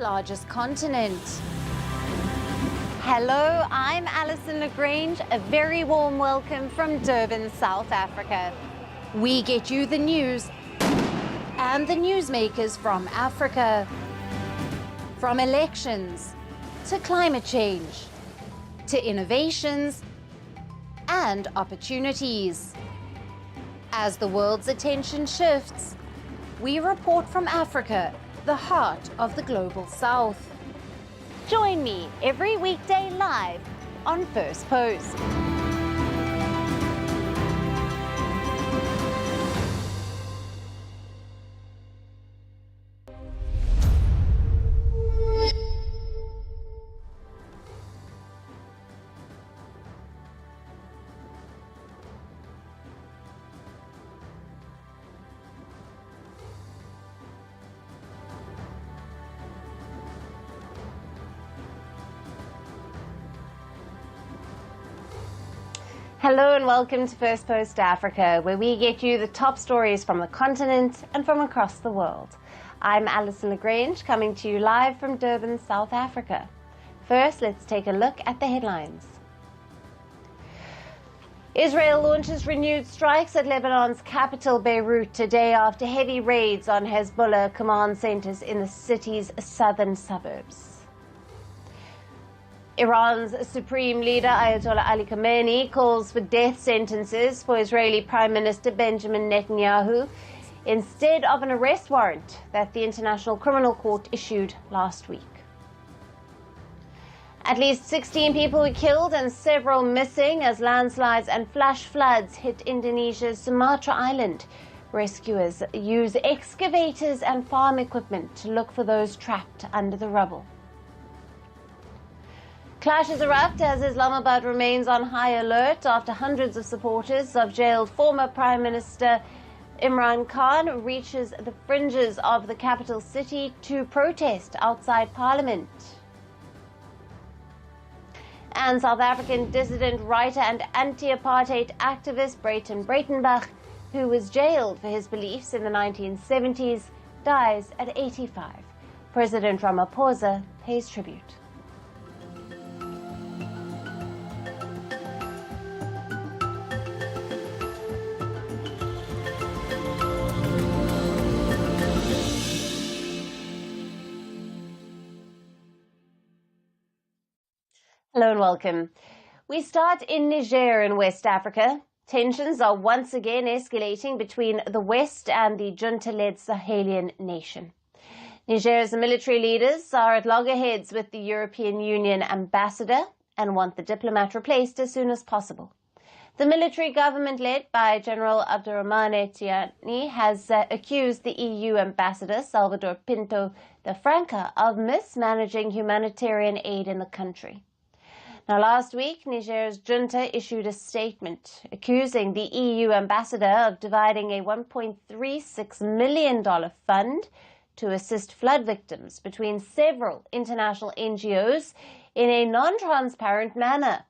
largest continent. Hello, I'm Alyson Grange. A very warm welcome from Durban, South Africa. We get you the news and the newsmakers from Africa. From elections to climate change to innovations and opportunities. As the world's attention shifts, we report from Africa, the heart of the global south. Join me every weekday live on First Post. Hello and welcome to First Post Africa, where we get you the top stories from the continent and from across the world. I'm Alyson Grange, coming to you live from Durban, South Africa. First, let's take a look at the headlines. Israel launches renewed strikes at Lebanon's capital Beirut today after heavy raids on Hezbollah command centers in the city's southern suburbs. Iran's Supreme Leader Ayatollah Ali Khamenei calls for death sentences for Israeli Prime Minister Benjamin Netanyahu instead of an arrest warrant that the International Criminal Court issued last week. At least 16 people were killed and several missing as landslides and flash floods hit Indonesia's Sumatra island. Rescuers use excavators and farm equipment to look for those trapped under the rubble. Clashes erupt as Islamabad remains on high alert after hundreds of supporters of jailed former Prime Minister Imran Khan reaches the fringes of the capital city to protest outside Parliament. And South African dissident writer and anti-apartheid activist Breyton Breitenbach, who was jailed for his beliefs in the 1970s, dies at 85. President Ramaphosa pays tribute. Hello and welcome. We start in Niger in West Africa. Tensions are once again escalating between the West and the junta-led Sahelian nation. Niger's military leaders are at loggerheads with the European Union ambassador and want the diplomat replaced as soon as possible. The military government led by General Abdourahamane Tchiani has accused the EU ambassador, Salvador Pinto de Franca, of mismanaging humanitarian aid in the country. Now, last week, Niger's junta issued a statement accusing the EU ambassador of dividing a $1.36 million fund to assist flood victims between several international NGOs in a non-transparent manner.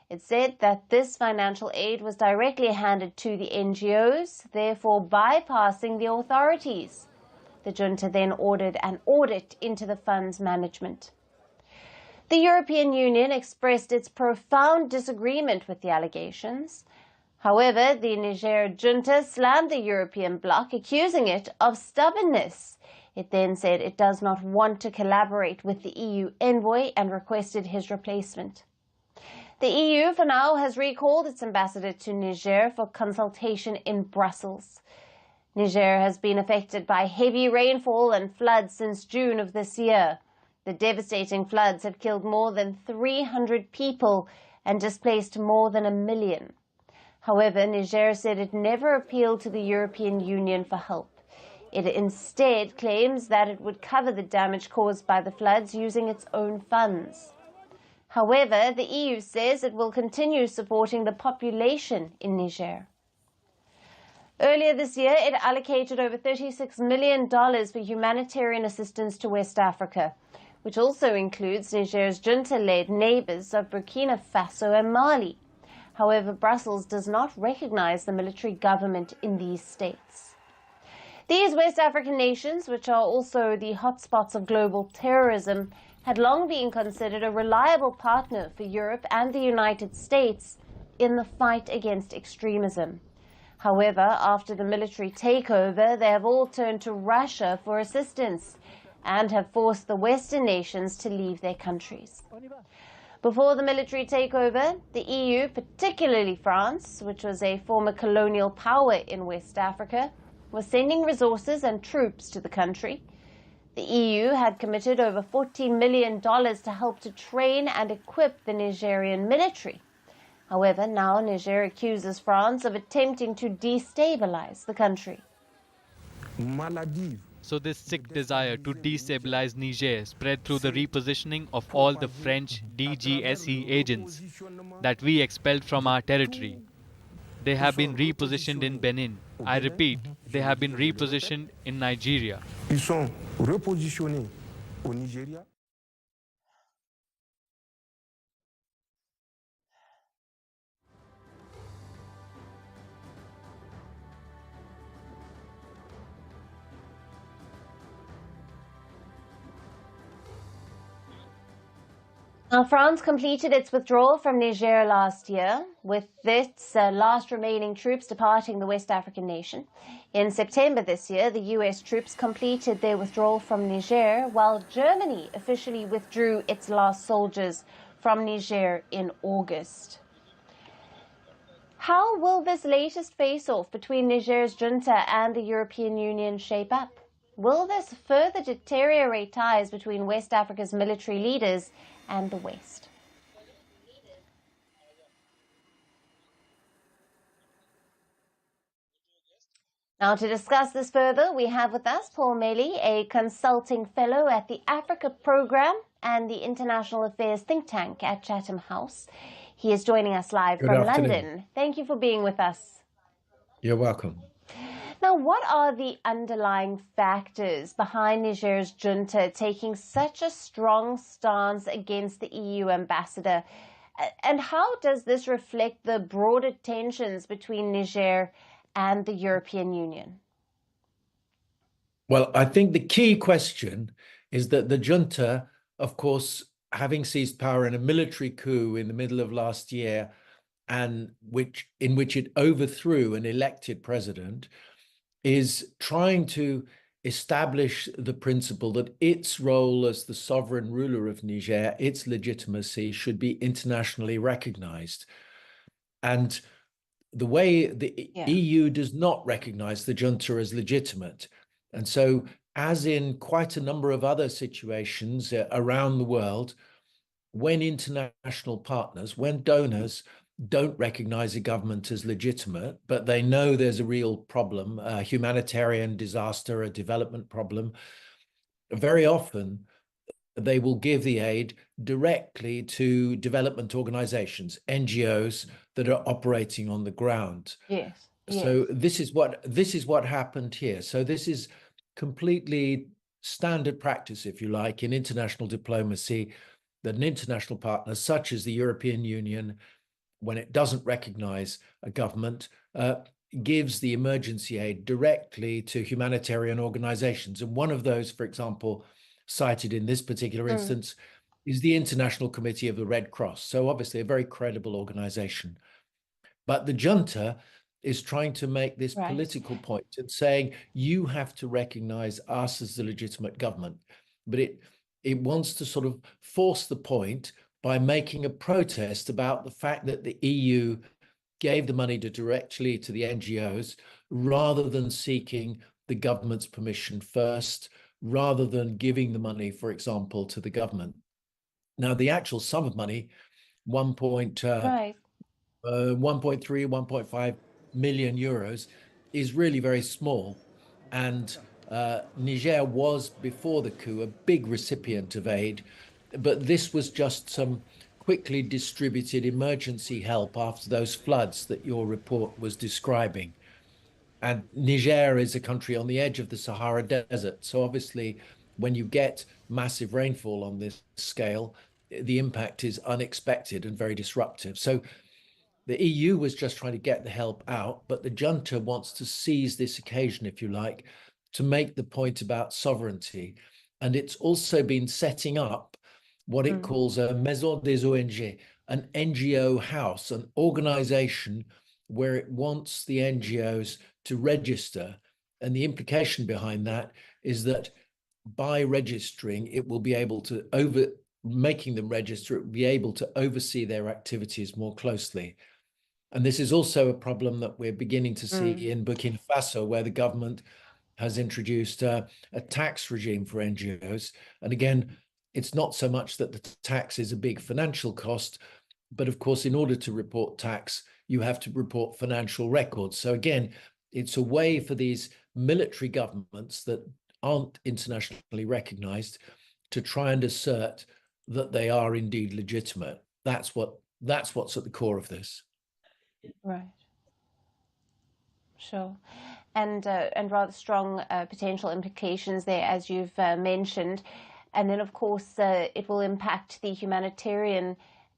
It said that this financial aid was directly handed to the NGOs, therefore bypassing the authorities. The junta then ordered an audit into the fund's management. The European Union expressed its profound disagreement with the allegations. However, the Niger junta slammed the European bloc, accusing it of stubbornness. It then said it does not want to collaborate with the EU envoy and requested his replacement. The EU, for now, has recalled its ambassador to Niger for consultation in Brussels. Niger has been affected by heavy rainfall and floods since June of this year. The devastating floods have killed more than 300 people and displaced more than 1 million. However, Niger said it never appealed to the European Union for help. It instead claims that it would cover the damage caused by the floods using its own funds. However, the EU says it will continue supporting the population in Niger. Earlier this year, it allocated over $36 million for humanitarian assistance to West Africa, which also includes Niger's junta-led neighbors of Burkina Faso and Mali. However, Brussels does not recognize the military government in these states. These West African nations, which are also the hotspots of global terrorism, had long been considered a reliable partner for Europe and the United States in the fight against extremism. However, after the military takeover, they have all turned to Russia for assistance and have forced the Western nations to leave their countries. Before the military takeover, the EU, particularly France, which was a former colonial power in West Africa, was sending resources and troops to the country. The EU had committed over $14 million to help to train and equip the Nigerian military. However, now Niger accuses France of attempting to destabilize the country. So this sick desire to destabilize Niger spread through the repositioning of all the French DGSE agents that we expelled from our territory. They have been repositioned in Benin. I repeat, they have been repositioned in Nigeria. Ils sont repositionnés au Nigeria. Now, France completed its withdrawal from Niger last year, with its last remaining troops departing the West African nation. In September this year, the US troops completed their withdrawal from Niger, while Germany officially withdrew its last soldiers from Niger in August. How will this latest face-off between Niger's junta and the European Union shape up? Will this further deteriorate ties between West Africa's military leaders and the West? Now, to discuss this further, we have with us Paul Melly, a consulting fellow at the Africa Programme and the International Affairs think tank at Chatham House. He is joining us live from London. Thank you for being with us. You're welcome. Now, what are the underlying factors behind Niger's junta taking such a strong stance against the EU ambassador? And how does this reflect the broader tensions between Niger and the European Union? Well, I think the key question is that the junta, of course, having seized power in a military coup in the middle of last year, and in which it overthrew an elected president, is trying to establish the principle that its role as the sovereign ruler of Niger, its legitimacy, should be internationally recognized. And the way the EU does not recognize the junta as legitimate. And so, as in quite a number of other situations around the world, when international partners, when donors don't recognize a government as legitimate, but they know there's a real problem, a humanitarian disaster, a development problem, very often they will give the aid directly to development organizations, NGOs that are operating on the ground. Yes. So this is what happened here. So this is completely standard practice, if you like, in international diplomacy, that an international partner such as the European Union, when it doesn't recognize a government, gives the emergency aid directly to humanitarian organizations. And one of those, for example, cited in this particular instance, is the International Committee of the Red Cross. So obviously a very credible organization. But the junta is trying to make this political point and saying, you have to recognize us as the legitimate government. But it wants to sort of force the point by making a protest about the fact that the EU gave the money directly to the NGOs rather than seeking the government's permission first, rather than giving the money, for example, to the government. Now, the actual sum of money, 1.3, 1.5 million euros, is really very small. And Niger was, before the coup, a big recipient of aid. But this was just some quickly distributed emergency help after those floods that your report was describing. And Niger is a country on the edge of the Sahara Desert. So obviously, when you get massive rainfall on this scale, the impact is unexpected and very disruptive. So the EU was just trying to get the help out, but the junta wants to seize this occasion, if you like, to make the point about sovereignty. And it's also been setting up what it calls a Maison des ONG, an NGO house, an organization where it wants the NGOs to register. And the implication behind that is that by registering, it will be able to making them register, it will be able to oversee their activities more closely. And this is also a problem that we're beginning to see in Burkina Faso, where the government has introduced a tax regime for NGOs. And again, it's not so much that the tax is a big financial cost, but of course, in order to report tax, you have to report financial records. So again, it's a way for these military governments that aren't internationally recognized to try and assert that they are indeed legitimate. That's what's at the core of this. Right. Sure. And rather strong potential implications there, as you've mentioned. And then, of course, it will impact the humanitarian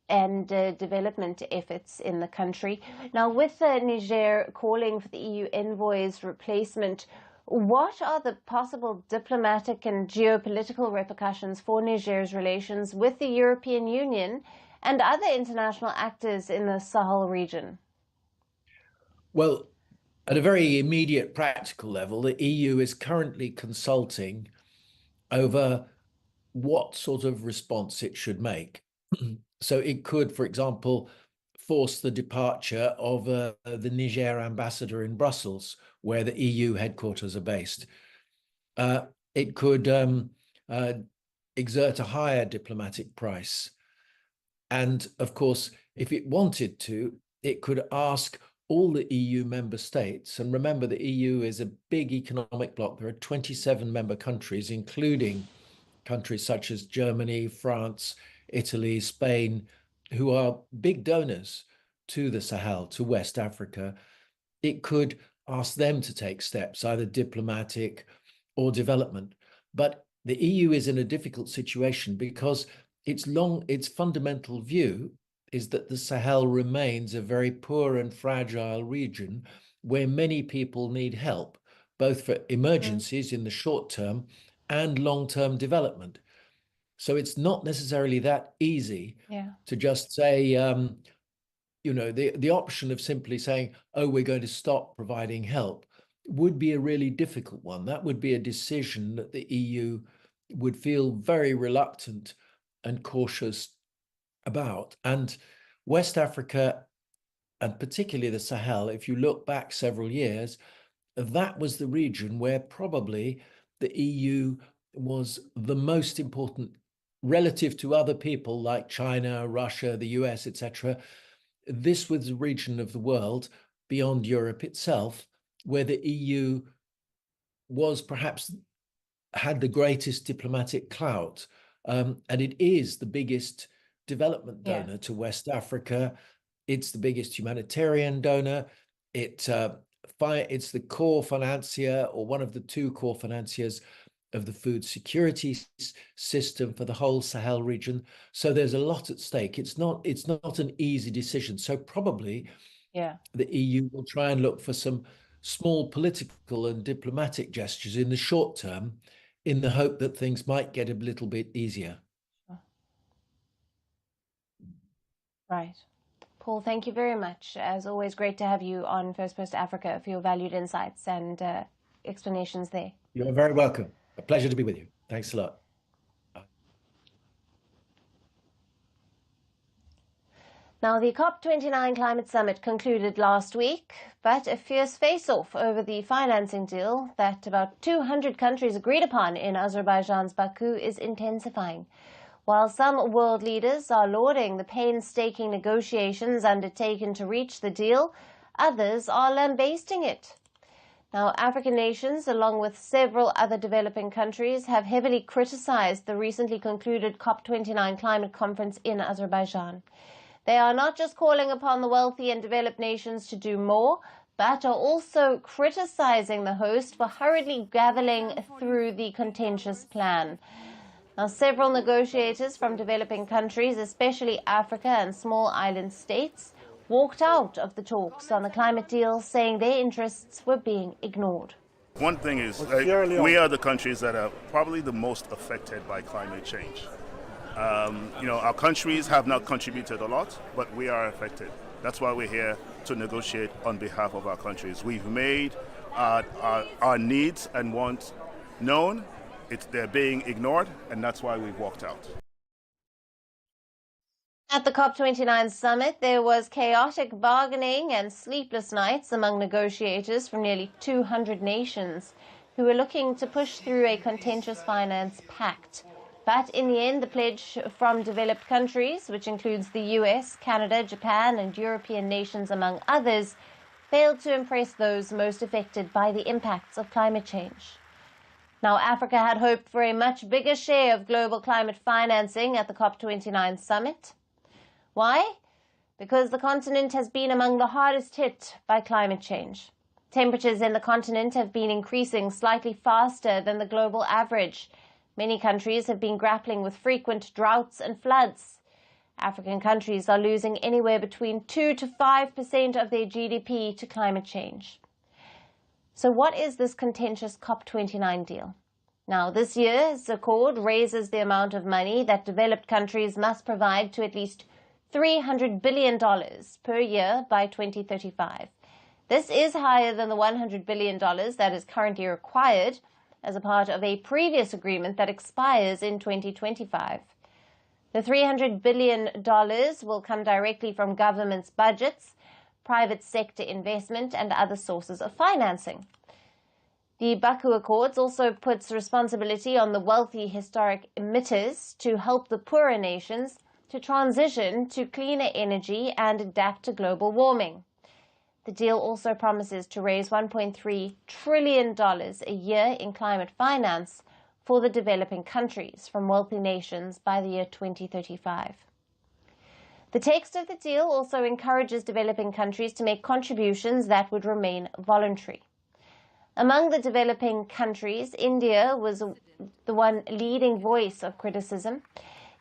and development efforts in the country. Now, with Niger calling for the EU envoy's replacement, what are the possible diplomatic and geopolitical repercussions for Niger's relations with the European Union and other international actors in the Sahel region? Well, at a very immediate practical level, the EU is currently consulting over what sort of response it should make. So it could, for example, force the departure of the Niger ambassador in Brussels, where the EU headquarters are based. It could exert a higher diplomatic price. And of course, if it wanted to, it could ask all the EU member states, and remember the EU is a big economic bloc. There are 27 member countries, including countries such as Germany, France, Italy, Spain, who are big donors to the Sahel, to West Africa. It could ask them to take steps, either diplomatic or development. But the EU is in a difficult situation because its fundamental view is that the Sahel remains a very poor and fragile region where many people need help, both for emergencies in the short term and long-term development. So it's not necessarily that easy to just say, the option of simply saying, oh, we're going to stop providing help would be a really difficult one. That would be a decision that the EU would feel very reluctant and cautious about. And West Africa, and particularly the Sahel, if you look back several years, that was the region where probably the EU was the most important relative to other people like China, Russia, the US, etc. This was the region of the world beyond Europe itself where the EU was perhaps had the greatest diplomatic clout. And it is the biggest development donor to West Africa. It's the biggest humanitarian donor. It's the core financier, or one of the two core financiers of the food security system for the whole Sahel region. So there's a lot at stake. It's not an easy decision. So probably the EU will try and look for some small political and diplomatic gestures in the short term in the hope that things might get a little bit easier. Right. Paul, thank you very much. As always, great to have you on Firstpost Africa for your valued insights and explanations there. You're very welcome. A pleasure to be with you. Thanks a lot. Now, the COP29 climate summit concluded last week, but a fierce face-off over the financing deal that about 200 countries agreed upon in Azerbaijan's Baku is intensifying. While some world leaders are lauding the painstaking negotiations undertaken to reach the deal, others are lambasting it. Now, African nations, along with several other developing countries, have heavily criticized the recently concluded COP29 climate conference in Azerbaijan. They are not just calling upon the wealthy and developed nations to do more, but are also criticizing the host for hurriedly gathering through the contentious plan. Now, several negotiators from developing countries, especially Africa and small island states, walked out of the talks on the climate deal, saying their interests were being ignored. One thing is, we are the countries that are probably the most affected by climate change. Our countries have not contributed a lot, but we are affected. That's why we're here to negotiate on behalf of our countries. We've made our needs and wants known. They're being ignored, and that's why we've walked out. At the COP29 summit, there was chaotic bargaining and sleepless nights among negotiators from nearly 200 nations who were looking to push through a contentious finance pact. But in the end, the pledge from developed countries, which includes the US, Canada, Japan, and European nations, among others, failed to impress those most affected by the impacts of climate change. Now, Africa had hoped for a much bigger share of global climate financing at the COP29 summit. Why? Because the continent has been among the hardest hit by climate change. Temperatures in the continent have been increasing slightly faster than the global average. Many countries have been grappling with frequent droughts and floods. African countries are losing anywhere between 2 to 5% of their GDP to climate change. So what is this contentious COP29 deal? Now, this year's accord raises the amount of money that developed countries must provide to at least $300 billion per year by 2035. This is higher than the $100 billion that is currently required as a part of a previous agreement that expires in 2025. The $300 billion will come directly from governments' budgets, private sector investment, and other sources of financing. The Baku Accords also puts responsibility on the wealthy historic emitters to help the poorer nations to transition to cleaner energy and adapt to global warming. The deal also promises to raise $1.3 trillion a year in climate finance for the developing countries from wealthy nations by the year 2035. The text of the deal also encourages developing countries to make contributions that would remain voluntary. Among the developing countries, India was the one leading voice of criticism.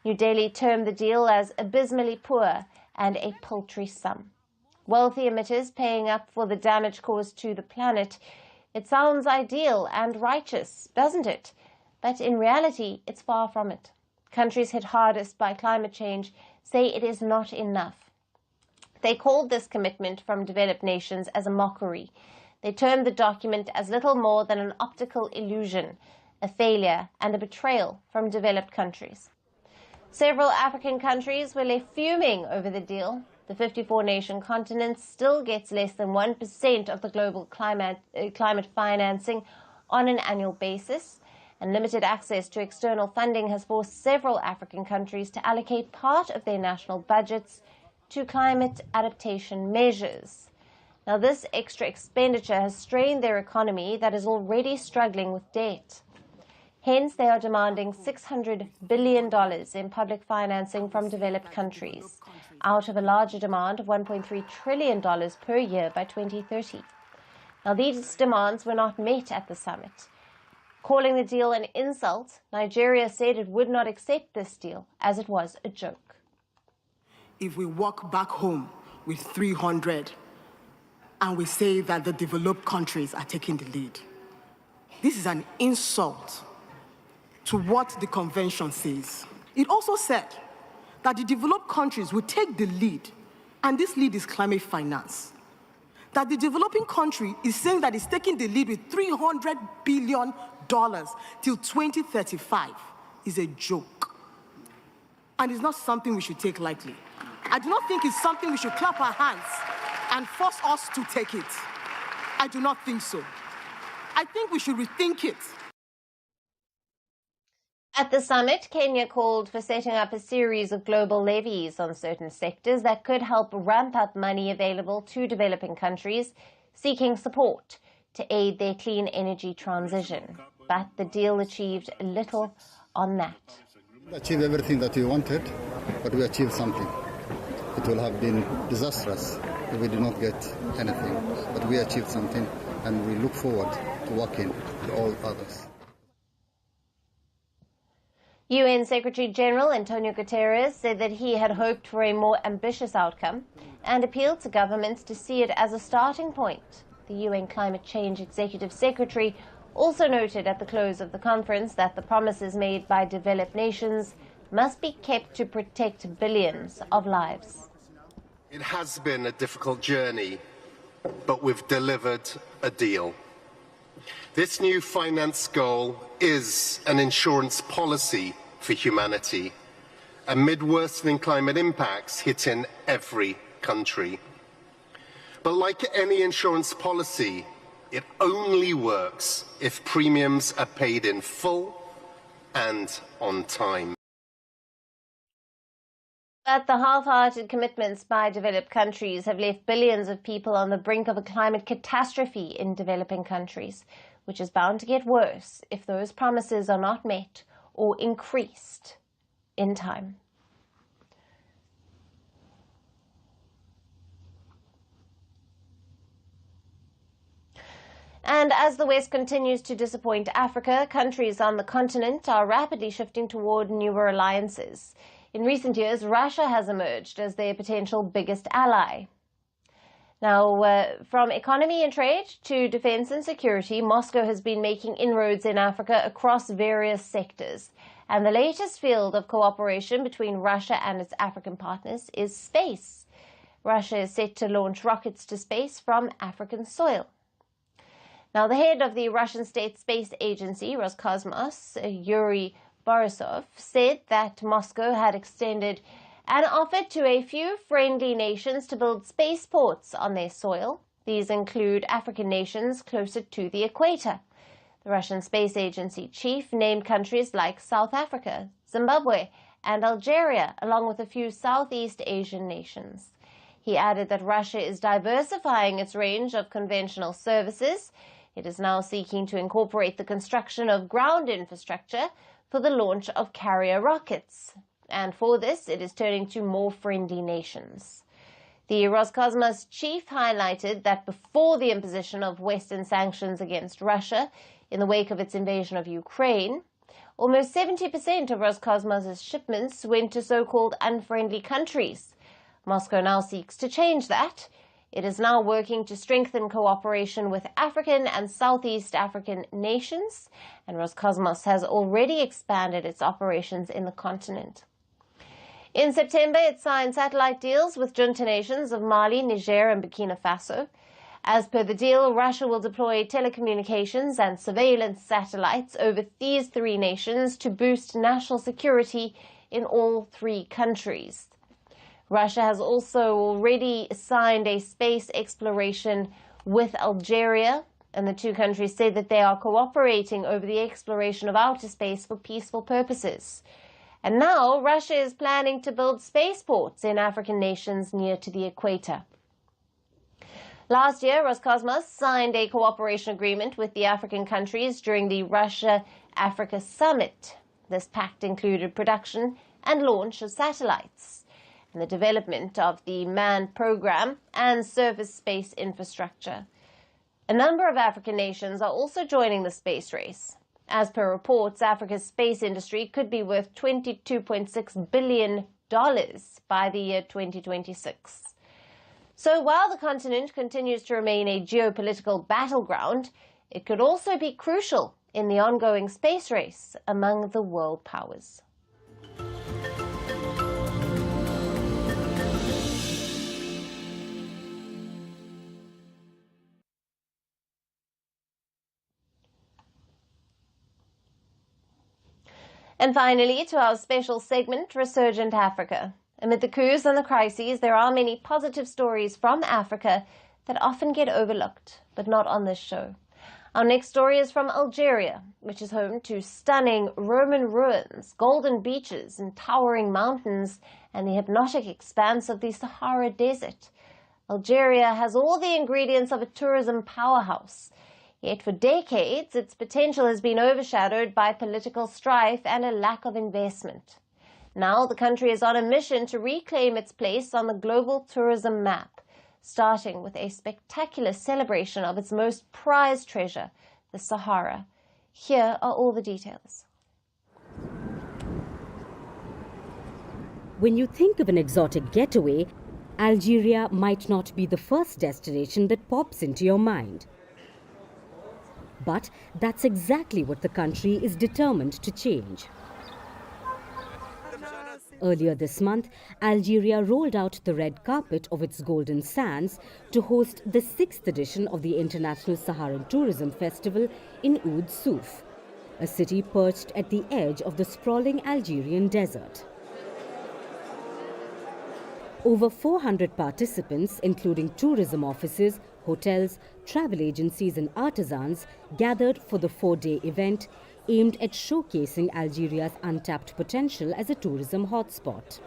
New Delhi termed the deal as abysmally poor and a paltry sum. Wealthy emitters paying up for the damage caused to the planet. It sounds ideal and righteous, doesn't it? But in reality, it's far from it. Countries hit hardest by climate change say it is not enough. They called this commitment from developed nations as a mockery. They termed the document as little more than an optical illusion, a failure and a betrayal from developed countries. Several African countries were left fuming over the deal. The 54-nation continent still gets less than 1% of the global climate financing on an annual basis, and limited access to external funding has forced several African countries to allocate part of their national budgets to climate adaptation measures. Now, this extra expenditure has strained their economy that is already struggling with debt. Hence, they are demanding $600 billion in public financing from developed countries, out of a larger demand of $1.3 trillion per year by 2030. Now, these demands were not met at the summit. Calling the deal an insult, Nigeria said it would not accept this deal, as it was a joke. If we walk back home with 300 and we say that the developed countries are taking the lead, this is an insult to what the convention says. It also said that the developed countries will take the lead, and this lead is climate finance. That the developing country is saying that it's taking the lead with $300 billion till 2035 is a joke. And it's not something we should take lightly. I do not think it's something we should clap our hands and force us to take it. I do not think so. I think we should rethink it. At the summit, Kenya called for setting up a series of global levies on certain sectors that could help ramp up money available to developing countries seeking support to aid their clean energy transition. But the deal achieved little on that. We achieved everything that we wanted, but we achieved something. It will have been disastrous if we did not get anything. But we achieved something, and we look forward to working with all others. UN Secretary General Antonio Guterres said that he had hoped for a more ambitious outcome and appealed to governments to see it as a starting point. The UN Climate Change Executive Secretary also noted at the close of the conference that the promises made by developed nations must be kept to protect billions of lives. It has been a difficult journey, but we've delivered a deal. This new finance goal is an insurance policy for humanity amid worsening climate impacts hitting every country. But like any insurance policy, it only works if premiums are paid in full and on time. But the half-hearted commitments by developed countries have left billions of people on the brink of a climate catastrophe in developing countries, which is bound to get worse if those promises are not met or increased in time. And as the West continues to disappoint Africa, countries on the continent are rapidly shifting toward newer alliances. In recent years, Russia has emerged as their potential biggest ally. Now, from economy and trade to defense and security, Moscow has been making inroads in Africa across various sectors. And the latest field of cooperation between Russia and its African partners is space. Russia is set to launch rockets to space from African soil. Now, the head of the Russian State Space Agency, Roscosmos, Yuri Borisov, said that Moscow had extended an offer to a few friendly nations to build spaceports on their soil. These include African nations closer to the equator. The Russian Space Agency chief named countries like South Africa, Zimbabwe, and Algeria, along with a few Southeast Asian nations. He added that Russia is diversifying its range of conventional services. It is now seeking to incorporate the construction of ground infrastructure for the launch of carrier rockets. And for this, it is turning to more friendly nations. The Roscosmos chief highlighted that before the imposition of Western sanctions against Russia in the wake of its invasion of Ukraine, almost 70% of Roscosmos' shipments went to so-called unfriendly countries. Moscow now seeks to change that. It is now working to strengthen cooperation with African and Southeast African nations, and Roscosmos has already expanded its operations in the continent. In September, it signed satellite deals with junta nations of Mali, Niger, and Burkina Faso. As per the deal, Russia will deploy telecommunications and surveillance satellites over these three nations to boost national security in all three countries. Russia has also already signed a space exploration with Algeria, and the two countries said that they are cooperating over the exploration of outer space for peaceful purposes. And now Russia is planning to build spaceports in African nations near to the equator. Last year, Roscosmos signed a cooperation agreement with the African countries during the Russia-Africa Summit. This pact included production and launch of satellites, and the development of the manned program and surface space infrastructure. A number of African nations are also joining the space race. As per reports, Africa's space industry could be worth $22.6 billion by the year 2026. So while the continent continues to remain a geopolitical battleground, it could also be crucial in the ongoing space race among the world powers. And finally, to our special segment, Resurgent Africa. Amid the coups and the crises, there are many positive stories from Africa that often get overlooked, but not on this show. Our next story is from Algeria, which is home to stunning Roman ruins, golden beaches, and towering mountains, and the hypnotic expanse of the Sahara Desert. Algeria has all the ingredients of a tourism powerhouse. Yet for decades, its potential has been overshadowed by political strife and a lack of investment. Now the country is on a mission to reclaim its place on the global tourism map, starting with a spectacular celebration of its most prized treasure, the Sahara. Here are all the details. When you think of an exotic getaway, Algeria might not be the first destination that pops into your mind. But that's exactly what the country is determined to change. Earlier this month, Algeria rolled out the red carpet of its Golden Sands to host the 6th edition of the International Saharan Tourism Festival in Oud Souf, a city perched at the edge of the sprawling Algerian desert. Over 400 participants, including tourism offices, hotels, travel agencies and artisans, gathered for the 4-day event aimed at showcasing Algeria's untapped potential as a tourism hotspot.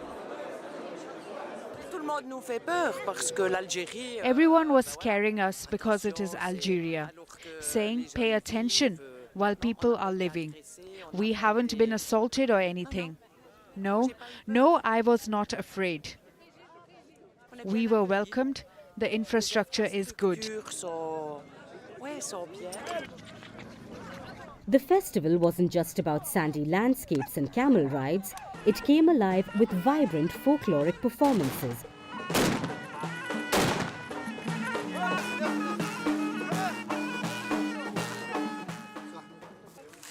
Everyone was scaring us because it is Algeria, saying, "Pay attention," while people are living. We haven't been assaulted or anything. No, I was not afraid. We were welcomed. The infrastructure is good. The festival wasn't just about sandy landscapes and camel rides. It came alive with vibrant folkloric performances.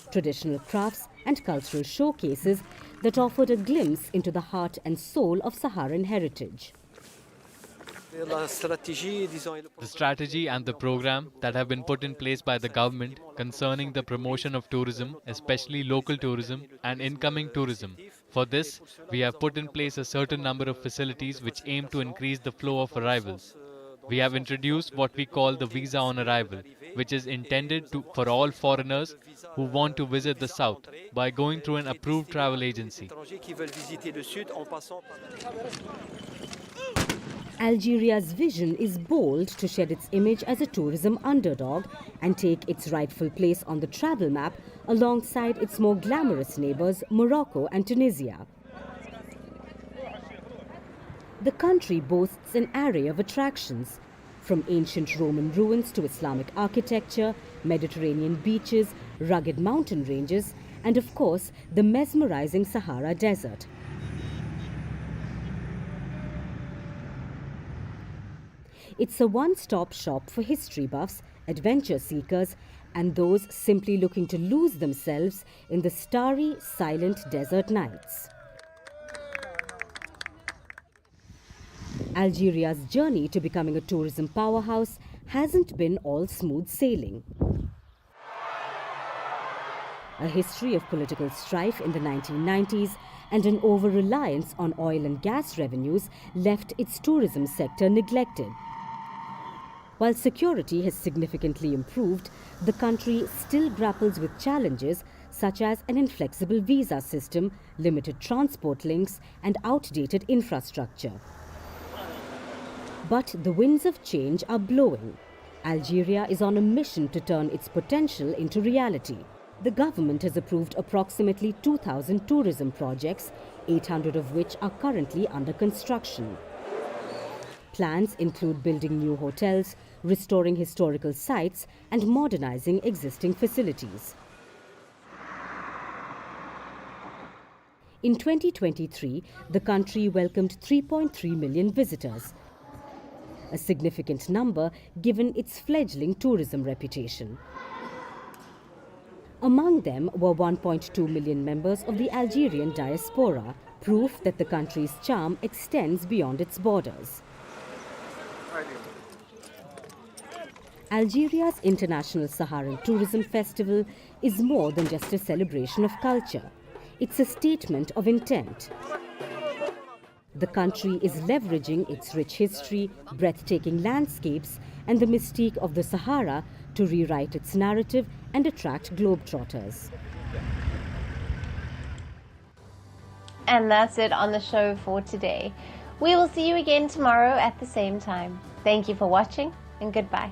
Traditional crafts and cultural showcases that offered a glimpse into the heart and soul of Saharan heritage. The strategy and the program that have been put in place by the government concerning the promotion of tourism, especially local tourism and incoming tourism. For this, we have put in place a certain number of facilities which aim to increase the flow of arrivals. We have introduced what we call the visa on arrival, which is intended for all foreigners who want to visit the south by going through an approved travel agency. Algeria's vision is bold to shed its image as a tourism underdog and take its rightful place on the travel map alongside its more glamorous neighbors, Morocco and Tunisia. The country boasts an array of attractions, from ancient Roman ruins to Islamic architecture, Mediterranean beaches, rugged mountain ranges, and of course, the mesmerizing Sahara Desert. It's a one-stop shop for history buffs, adventure seekers, and those simply looking to lose themselves in the starry, silent desert nights. Algeria's journey to becoming a tourism powerhouse hasn't been all smooth sailing. A history of political strife in the 1990s and an over-reliance on oil and gas revenues left its tourism sector neglected. While security has significantly improved, the country still grapples with challenges such as an inflexible visa system, limited transport links, and outdated infrastructure. But the winds of change are blowing. Algeria is on a mission to turn its potential into reality. The government has approved approximately 2,000 tourism projects, 800 of which are currently under construction. Plans include building new hotels, restoring historical sites, and modernizing existing facilities. In 2023, the country welcomed 3.3 million visitors, a significant number given its fledgling tourism reputation. Among them were 1.2 million members of the Algerian diaspora, proof that the country's charm extends beyond its borders. Algeria's International Saharan Tourism Festival is more than just a celebration of culture. It's a statement of intent. The country is leveraging its rich history, breathtaking landscapes, and the mystique of the Sahara to rewrite its narrative and attract globetrotters. And that's it on the show for today. We will see you again tomorrow at the same time. Thank you for watching, and goodbye.